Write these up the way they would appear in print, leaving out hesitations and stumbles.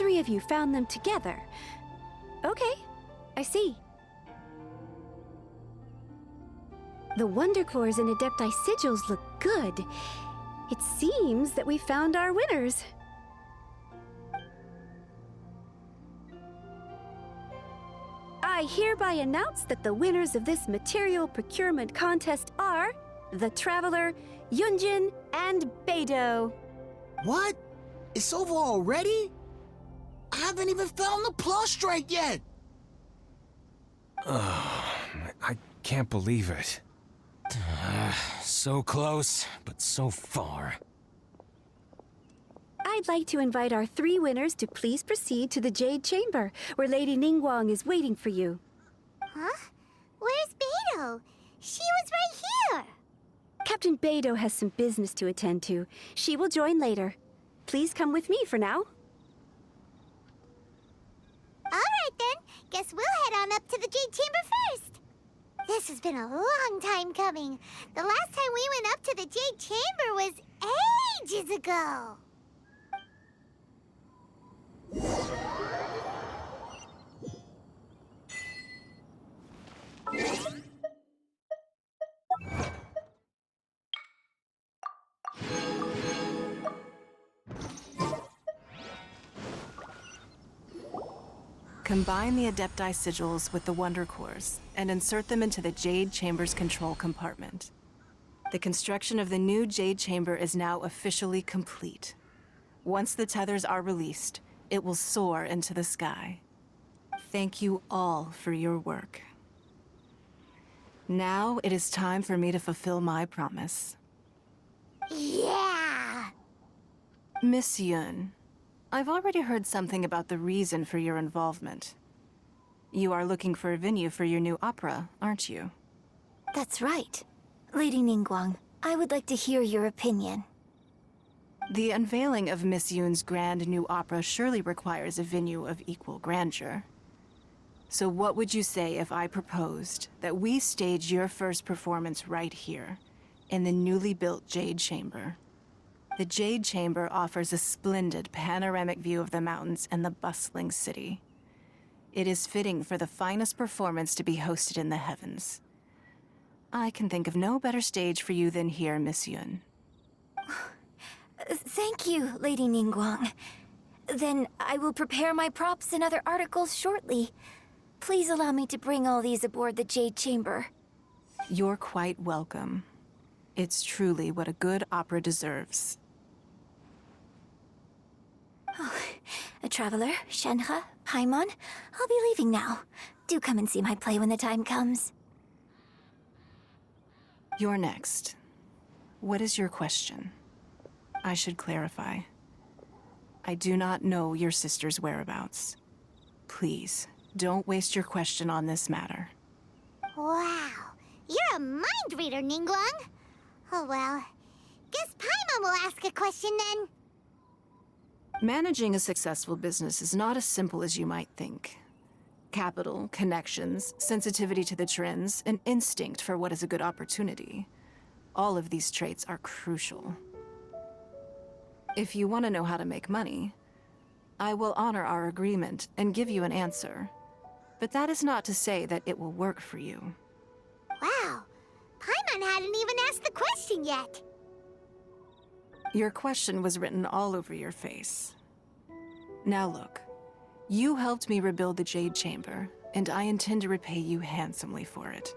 three of you found them together. Okay, I see. The Wonder Cores and Adepti sigils look good. It seems that we found our winners. I hereby announce that the winners of this material procurement contest are the Traveler, Yunjin, and Beidou. What? It's over already? I haven't even found the plus strike yet! I can't believe it. So close, but so far. I'd like to invite our three winners to please proceed to the Jade Chamber, where Lady Ningguang is waiting for you. Huh? Where's Beidou? She was right here! Captain Beidou has some business to attend to. She will join later. Please come with me for now. Alright then, guess we'll head on up to the Jade Chamber first. This has been a long time coming. The last time we went up to the Jade Chamber was ages ago. Combine the Adepti sigils with the Wonder Cores and insert them into the Jade Chamber's control compartment. The construction of the new Jade Chamber is now officially complete. Once the tethers are released, it will soar into the sky. Thank you all for your work. Now it is time for me to fulfill my promise. Yeah! Miss Yun, I've already heard something about the reason for your involvement. You are looking for a venue for your new opera, aren't you? That's right. Lady Ningguang, I would like to hear your opinion. The unveiling of Miss Yun's grand new opera surely requires a venue of equal grandeur. So what would you say if I proposed that we stage your first performance right here, in the newly built Jade Chamber? The Jade Chamber offers a splendid panoramic view of the mountains and the bustling city. It is fitting for the finest performance to be hosted in the heavens. I can think of no better stage for you than here, Miss Yun. Thank you, Lady Ningguang. Then I will prepare my props and other articles shortly. Please allow me to bring all these aboard the Jade Chamber. You're quite welcome. It's truly what a good opera deserves. A traveler, Shenhe, Paimon, I'll be leaving now. Do come and see my play when the time comes. You're next. What is your question? I should clarify. I do not know your sister's whereabouts. Please, don't waste your question on this matter. Wow, you're a mind reader, Ningguang. Oh well, guess Paimon will ask a question then. Managing a successful business is not as simple as you might think. Capital, connections, sensitivity to the trends, and instinct for what is a good opportunity. All of these traits are crucial. If you want to know how to make money, I will honor our agreement and give you an answer. But that is not to say that it will work for you. Wow, Paimon hadn't even asked the question yet. Your question was written all over your face. Now look, you helped me rebuild the Jade Chamber, and I intend to repay you handsomely for it.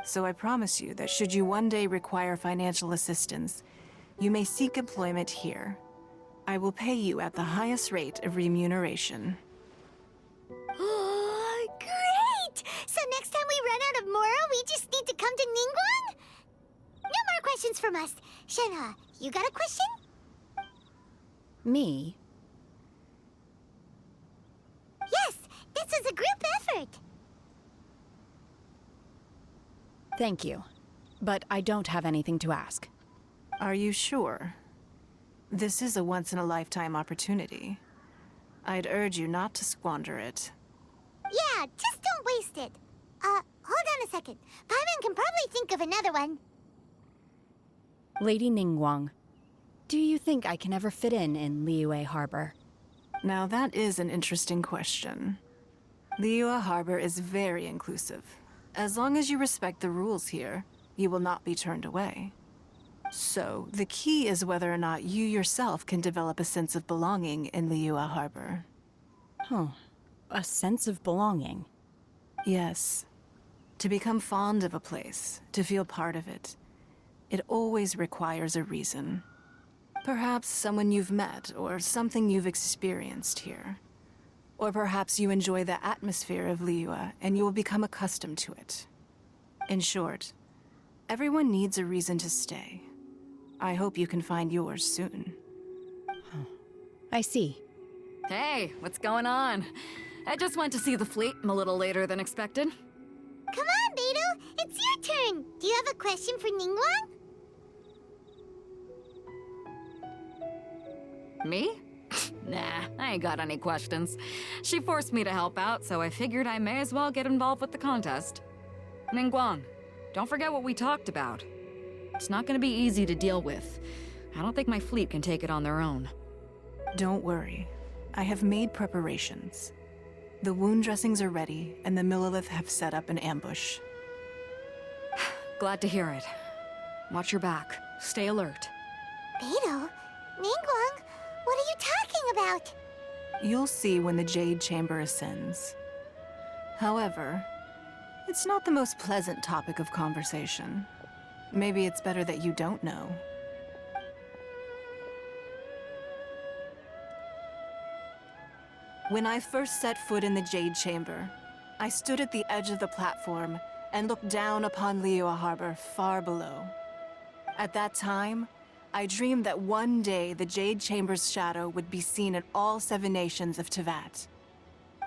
So I promise you that should you one day require financial assistance, you may seek employment here. I will pay you at the highest rate of remuneration. Great! So next time we run out of Moro, we just need to come to Ningguang? No more questions from us. Shenhe, you got a question? Me? Yes, this is a group effort. Thank you, but I don't have anything to ask. Are you sure? This is a once-in-a-lifetime opportunity. I'd urge you not to squander it. Yeah, just don't waste it. Hold on a second. Paimon can probably think of another one. Lady Ningguang, Do you think I can ever fit in Liyue Harbor? Now that is an interesting question. Liyue Harbor is very inclusive. As long as you respect the rules here, you will not be turned away. So, the key is whether or not you yourself can develop a sense of belonging in Liyue Harbor. Huh. A sense of belonging. Yes. To become fond of a place, to feel part of it, it always requires a reason. Perhaps someone you've met, or something you've experienced here. Or perhaps you enjoy the atmosphere of Liyue, and you will become accustomed to it. In short, everyone needs a reason to stay. I hope you can find yours soon. I see. Hey, what's going on? I just went to see the fleet. I'm a little later than expected. Come on, Beidou! It's your turn! Do you have a question for Ningguang? Me? Nah, I ain't got any questions. She forced me to help out, so I figured I may as well get involved with the contest. Ningguang, don't forget what we talked about. It's not gonna be easy to deal with. I don't think my fleet can take it on their own. Don't worry. I have made preparations. The wound dressings are ready, and the Millelith have set up an ambush. Glad to hear it. Watch your back. Stay alert. Beidou? Ningguang? What are you talking about? You'll see when the Jade Chamber ascends. However, it's not the most pleasant topic of conversation. Maybe it's better that you don't know. When I first set foot in the Jade Chamber, I stood at the edge of the platform and looked down upon Liyue Harbor far below. At that time, I dreamed that one day the Jade Chamber's shadow would be seen in all 7 nations of Teyvat.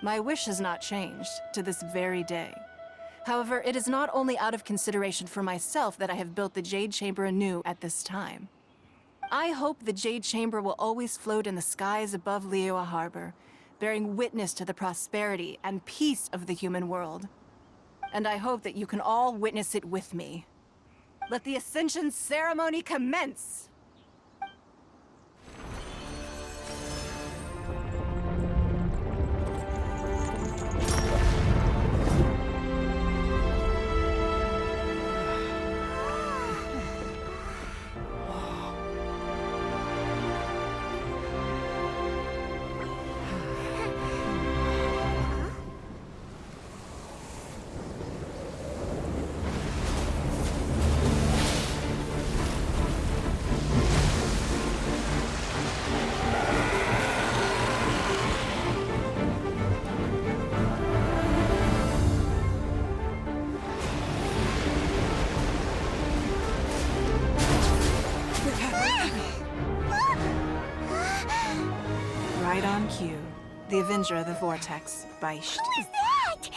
My wish has not changed to this very day. However, it is not only out of consideration for myself that I have built the Jade Chamber anew at this time. I hope the Jade Chamber will always float in the skies above Liyue Harbor, bearing witness to the prosperity and peace of the human world. And I hope that you can all witness it with me. Let the Ascension ceremony commence! Right on cue. The Avenger of the Vortex, Beisht. Who is that?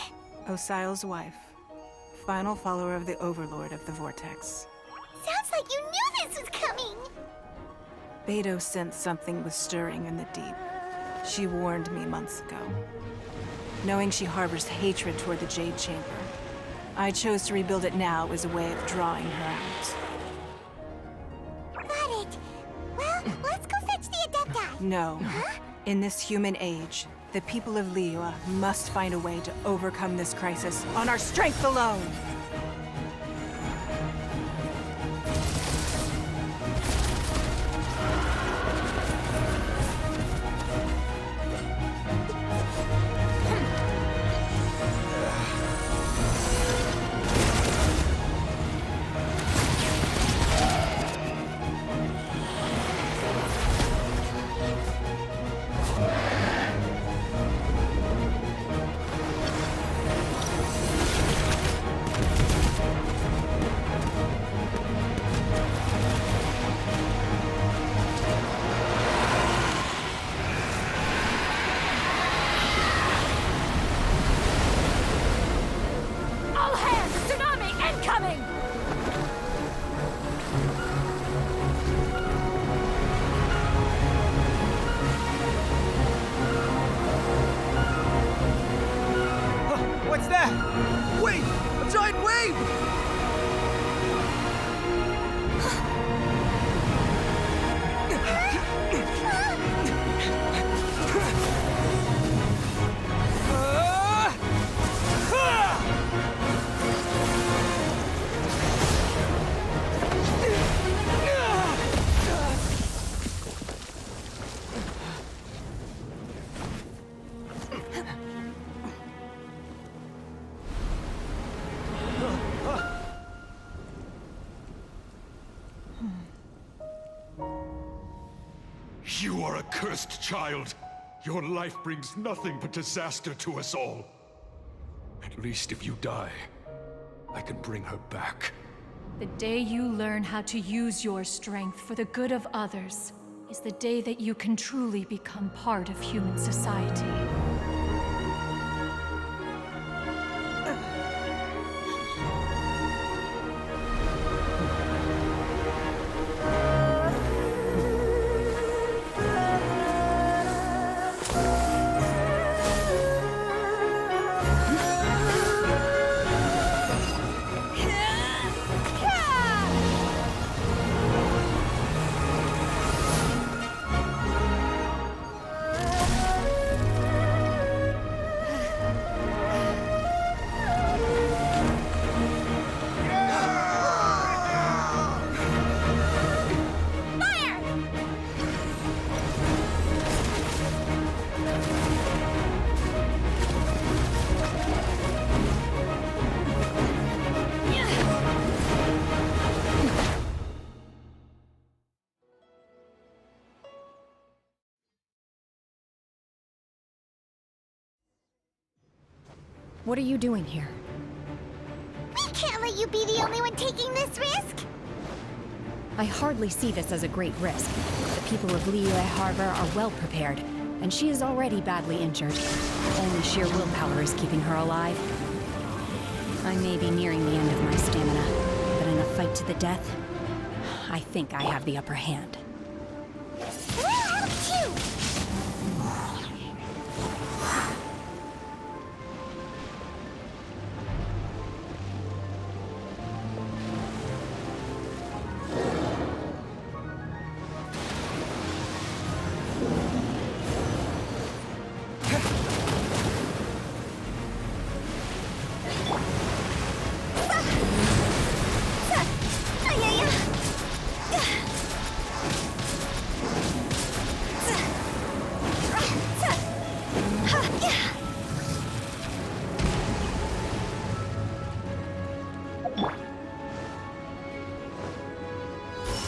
Osial's wife. Final follower of the Overlord of the Vortex. Sounds like you knew this was coming! Beidou sensed something was stirring in the deep. She warned me months ago. Knowing she harbors hatred toward the Jade Chamber, I chose to rebuild it now as a way of drawing her out. Got it. Well, let's go fetch the Adepti. No. In this human age, the people of Liyue must find a way to overcome this crisis on our strength alone! You are a cursed child. Your life brings nothing but disaster to us all. At least if you die, I can bring her back. The day you learn how to use your strength for the good of others is the day that you can truly become part of human society. What are you doing here? We can't let you be the only one taking this risk! I hardly see this as a great risk. The people of Liyue Harbor are well prepared, and she is already badly injured. Only sheer willpower is keeping her alive. I may be nearing the end of my stamina, but in a fight to the death, I think I have the upper hand. We'll help too!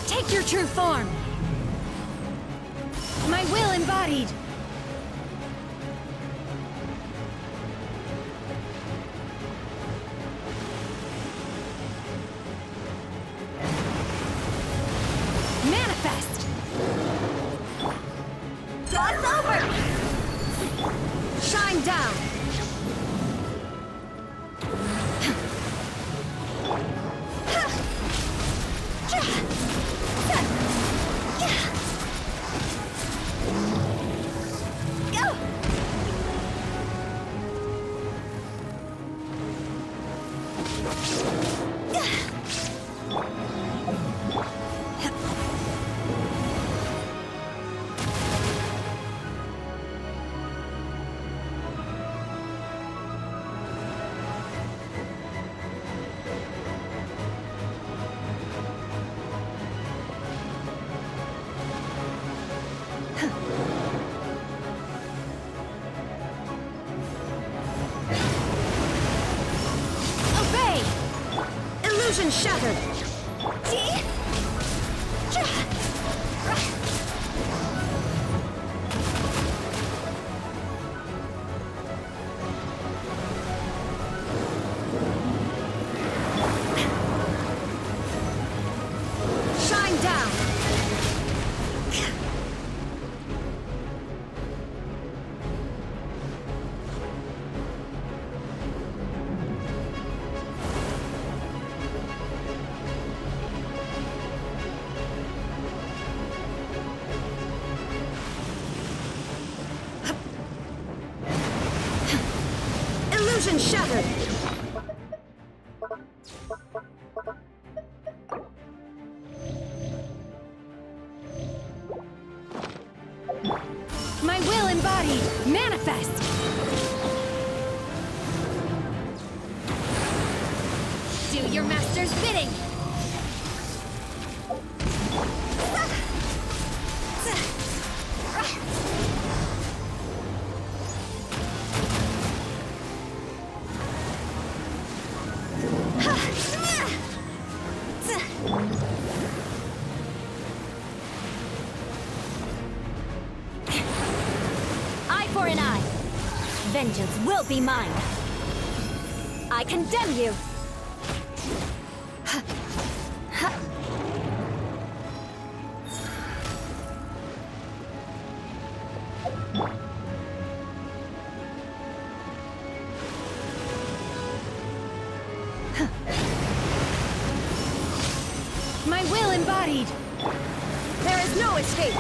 Take your true form! My will embodied! Manifest! Cross over! Shine down! Obey! Illusion shattered! Shine down! Illusion shattered! My will embodied! Manifest! Do your master's bidding! for an eye. Vengeance will be mine. I condemn you. My will embodied! There is no escape.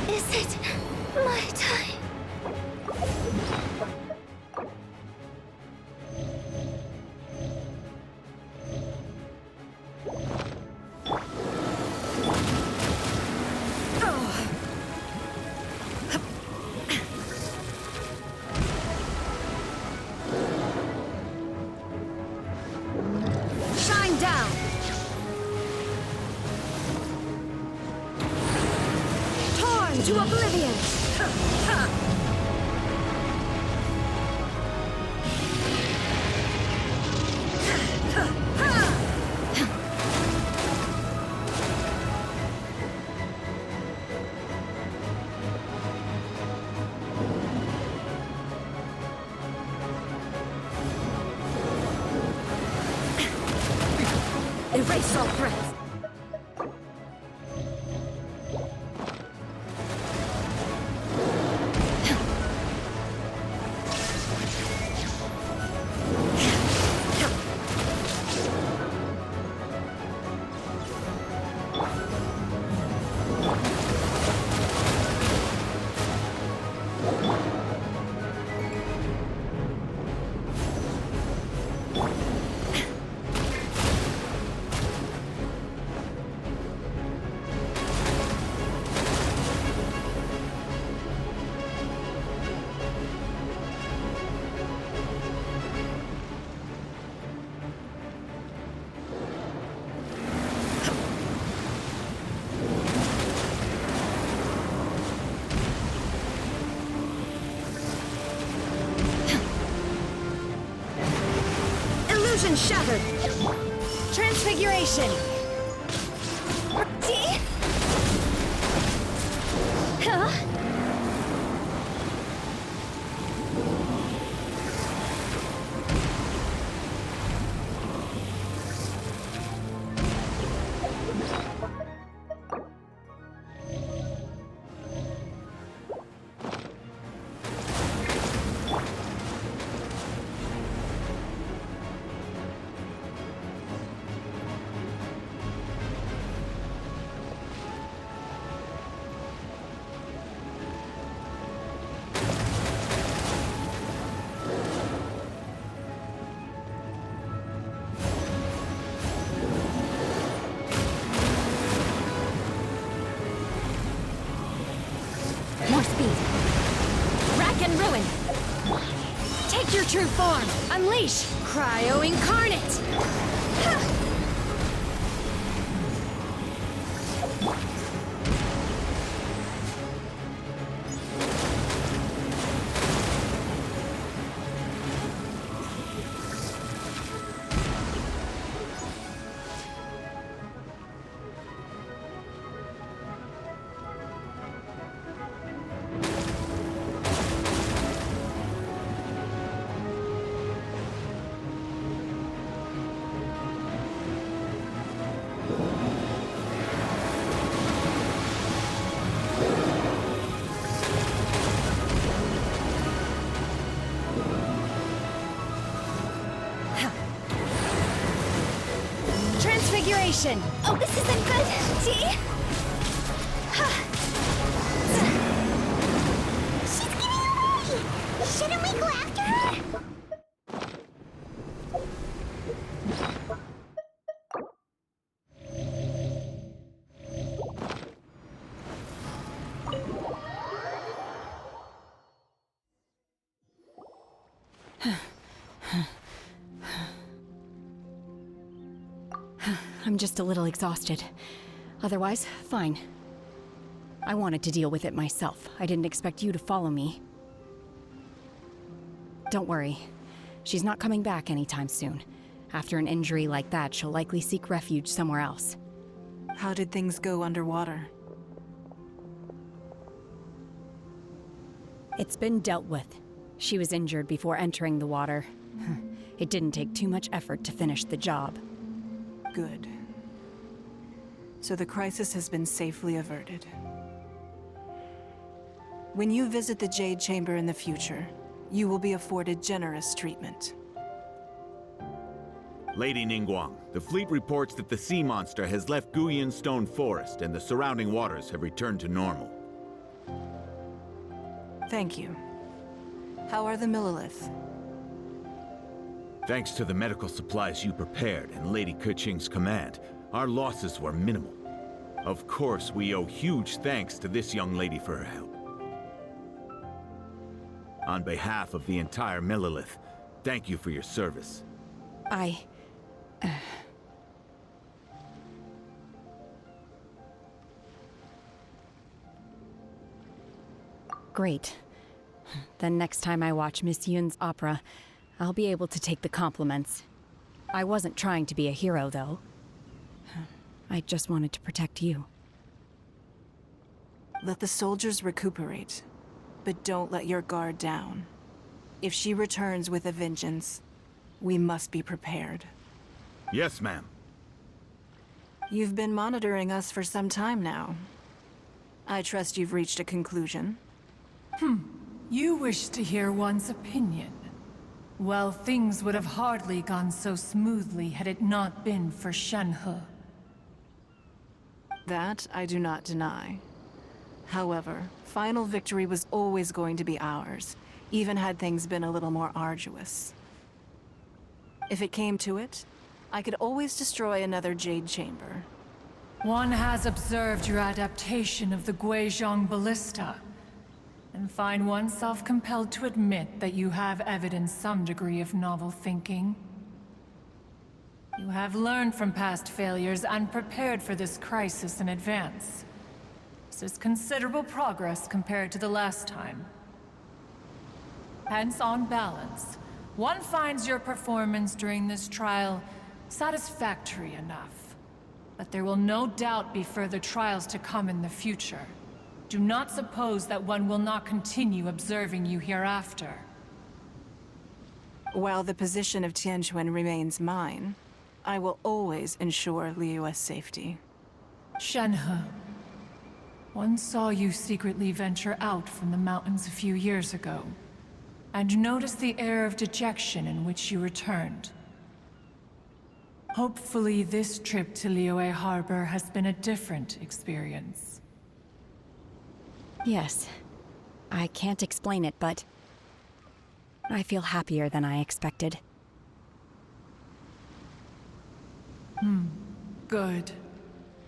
Is it my time? Shine down! Torn to oblivion! Erase all threats! Illusion shattered! Transfiguration! Huh? More speed! Rack and ruin. Take your true form! Unleash! Cryo Incarnate! Transfiguration! Oh, this isn't good. T? She's getting away! Shouldn't we go after her? I'm just a little exhausted. Otherwise, fine. I wanted to deal with it myself. I didn't expect you to follow me. Don't worry. She's not coming back anytime soon. After an injury like that, she'll likely seek refuge somewhere else. How did things go underwater? It's been dealt with. She was injured before entering the water. It didn't take too much effort to finish the job. Good. So the crisis has been safely averted. When you visit the Jade Chamber in the future, you will be afforded generous treatment. Lady Ningguang, the fleet reports that the sea monster has left Guyan Stone Forest and the surrounding waters have returned to normal. Thank you. How are the Millelith? Thanks to the medical supplies you prepared and Lady Keqing's command, our losses were minimal. Of course, we owe huge thanks to this young lady for her help. On behalf of the entire Millelith, thank you for your service. Great. Then next time I watch Miss Yun's opera, I'll be able to take the compliments. I wasn't trying to be a hero, though. I just wanted to protect you. Let the soldiers recuperate, but don't let your guard down. If she returns with a vengeance, we must be prepared. Yes, ma'am. You've been monitoring us for some time now. I trust you've reached a conclusion. You wish to hear one's opinion. Well, things would have hardly gone so smoothly had it not been for Shenhe. That I do not deny. However, final victory was always going to be ours, even had things been a little more arduous. If it came to it, I could always destroy another Jade Chamber. One has observed your adaptation of the Guizhong Ballista, and find oneself compelled to admit that you have evidenced some degree of novel thinking. You have learned from past failures and prepared for this crisis in advance. This is considerable progress compared to the last time. Hence, on balance, one finds your performance during this trial satisfactory enough. But there will no doubt be further trials to come in the future. Do not suppose that one will not continue observing you hereafter. While the position of Tianquan remains mine, I will always ensure Liyue's safety. Shenhe, one saw you secretly venture out from the mountains a few years ago, and noticed the air of dejection in which you returned. Hopefully this trip to Liyue Harbor has been a different experience. Yes. I can't explain it, but I feel happier than I expected. Good.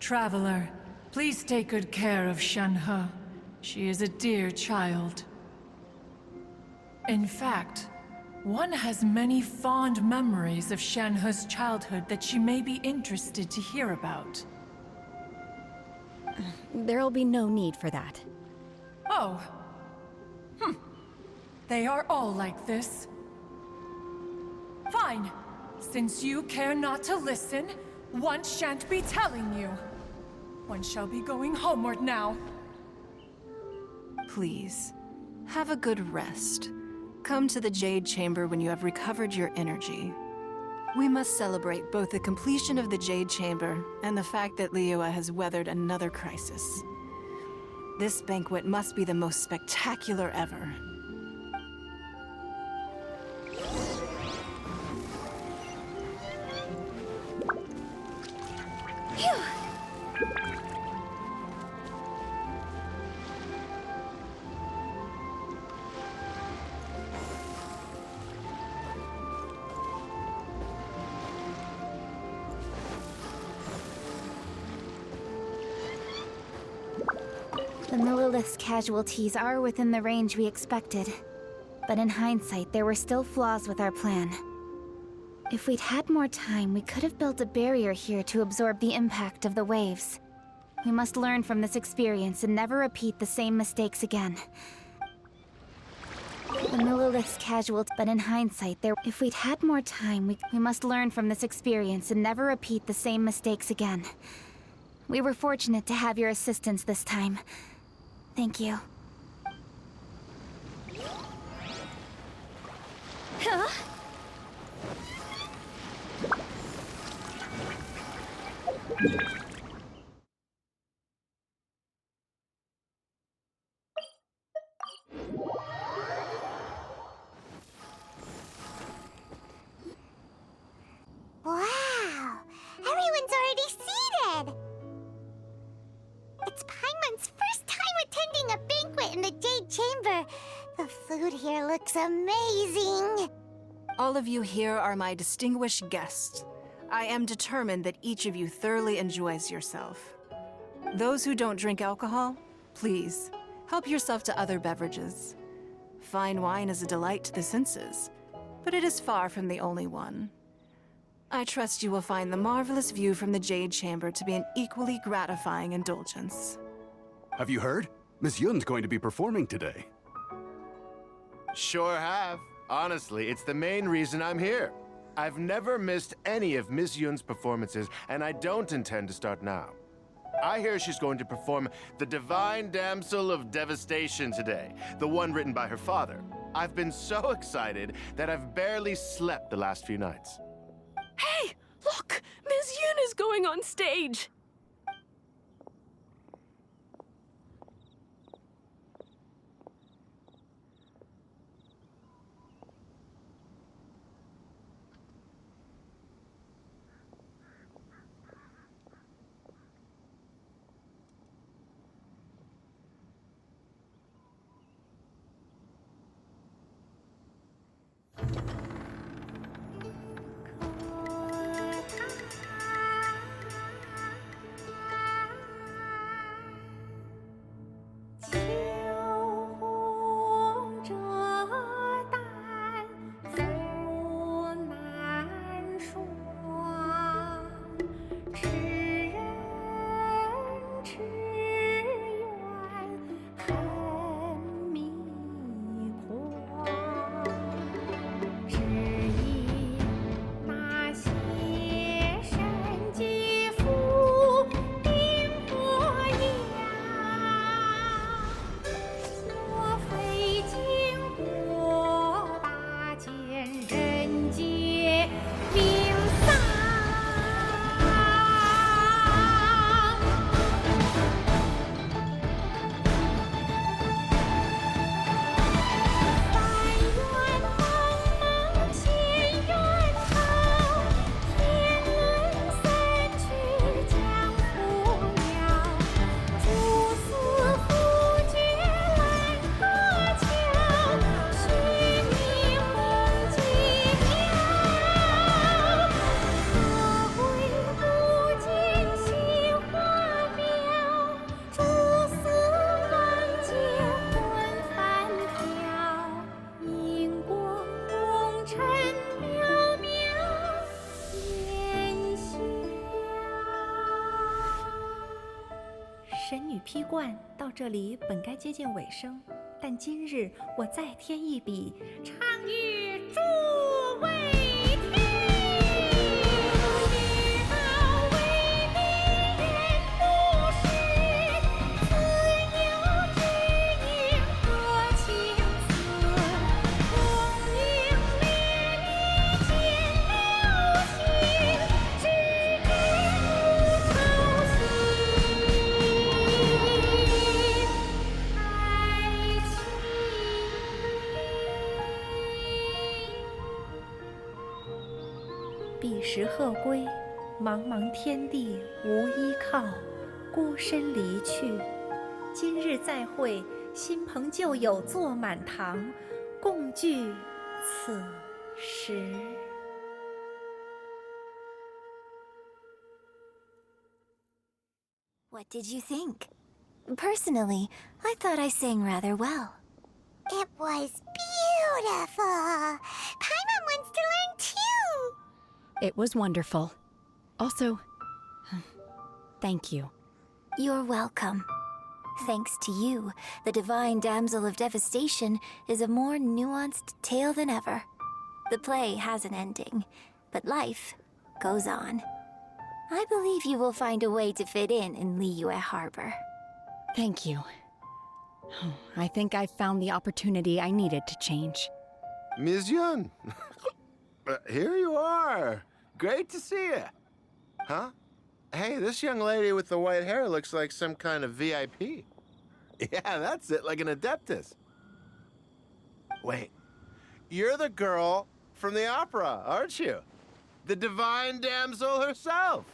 Traveler, please take good care of Shenhe. She is a dear child. In fact, one has many fond memories of Shenhe's childhood that she may be interested to hear about. There'll be no need for that. Oh. They are all like this. Fine. Since you care not to listen, one shan't be telling you. One shall be going homeward now. Please, have a good rest. Come to the Jade Chamber when you have recovered your energy. We must celebrate both the completion of the Jade Chamber and the fact that Liyue has weathered another crisis. This banquet must be the most spectacular ever. The Millelith's casualties are within the range we expected. But in hindsight, there were still flaws with our plan. If we'd had more time, we could have built a barrier here to absorb the impact of the waves. We must learn from this experience and never repeat the same mistakes again. The Millelith's casualties, but in hindsight, if we'd had more time, we must learn from this experience and never repeat the same mistakes again. We were fortunate to have your assistance this time. Thank you. Huh? Wow! Everyone's already seated! It's Paimon's first time attending a banquet in the Jade Chamber. The food here looks amazing. All of you here are my distinguished guests. I am determined that each of you thoroughly enjoys yourself. Those who don't drink alcohol, please, help yourself to other beverages. Fine wine is a delight to the senses, but it is far from the only one. I trust you will find the marvelous view from the Jade Chamber to be an equally gratifying indulgence. Have you heard? Miss Yun's going to be performing today. Sure have. Honestly, it's the main reason I'm here. I've never missed any of Miss Yun's performances, and I don't intend to start now. I hear she's going to perform The Divine Damsel of Devastation today, the one written by her father. I've been so excited that I've barely slept the last few nights. Hey, look! Miss Yun is going on stage!神女劈冠到这里本该接近尾声，但今日我再添一笔，唱与诸位听。世道为敌人不识，自有知音何情思？红缨烈烈见流星，只知无愁心。彼时鹤归，茫茫天地无依靠，孤身离去。今日再会，新朋旧友坐满堂，共聚此时。What did you think? Personally, I thought I sang rather well. It was beautiful. Paimon wants to learn too. It was wonderful. Also, thank you. You're welcome. Thanks to you, the Divine Damsel of Devastation is a more nuanced tale than ever. The play has an ending, but life goes on. I believe you will find a way to fit in Liyue Harbor. Thank you. I think I found the opportunity I needed to change. Ms. Yun, here you are. Great to see you. Huh? Hey, this young lady with the white hair looks like some kind of VIP. Yeah, that's it, like an Adeptus. Wait, you're the girl from the opera, aren't you? The divine damsel herself.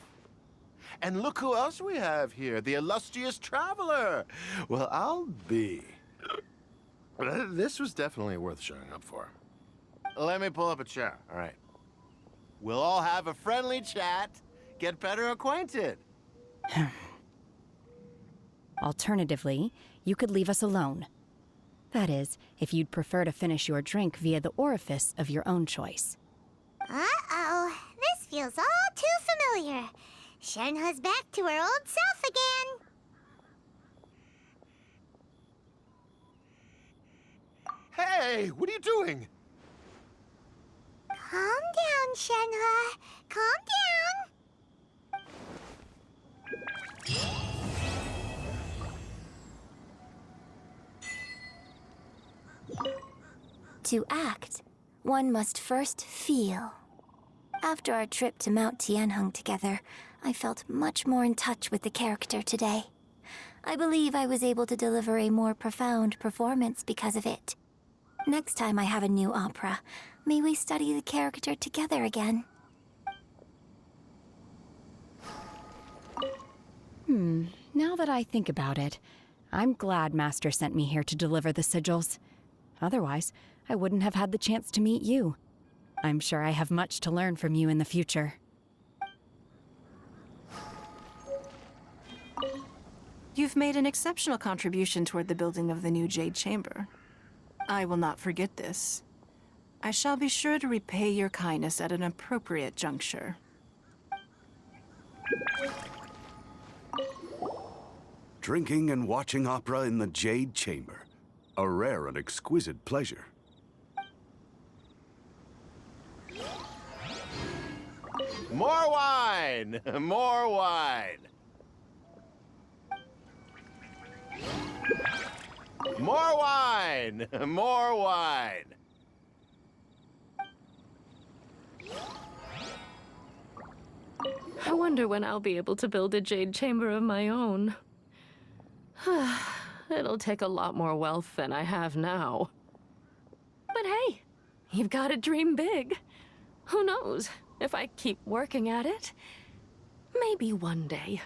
And look who else we have here, the illustrious traveler. Well, I'll be. This was definitely worth showing up for. Let me pull up a chair, all right. We'll all have a friendly chat, get better acquainted. Alternatively, you could leave us alone. That is, if you'd prefer to finish your drink via the orifice of your own choice. Uh-oh, this feels all too familiar. Shenhe's back to her old self again. Hey, what are you doing? Calm down, Shenhe. Calm down. To act, one must first feel. After our trip to Mount Tianheng together, I felt much more in touch with the character today. I believe I was able to deliver a more profound performance because of it. Next time I have a new opera, may we study the character together again. Now that I think about it, I'm glad Master sent me here to deliver the sigils. Otherwise, I wouldn't have had the chance to meet you. I'm sure I have much to learn from you in the future. You've made an exceptional contribution toward the building of the new Jade Chamber. I will not forget this. I shall be sure to repay your kindness at an appropriate juncture. Drinking and watching opera in the Jade Chamber. A rare and exquisite pleasure. More wine! More wine! More wine! More wine! I wonder when I'll be able to build a jade chamber of my own. It'll take a lot more wealth than I have now. But hey, you've got to dream big. Who knows? If I keep working at it, maybe one day.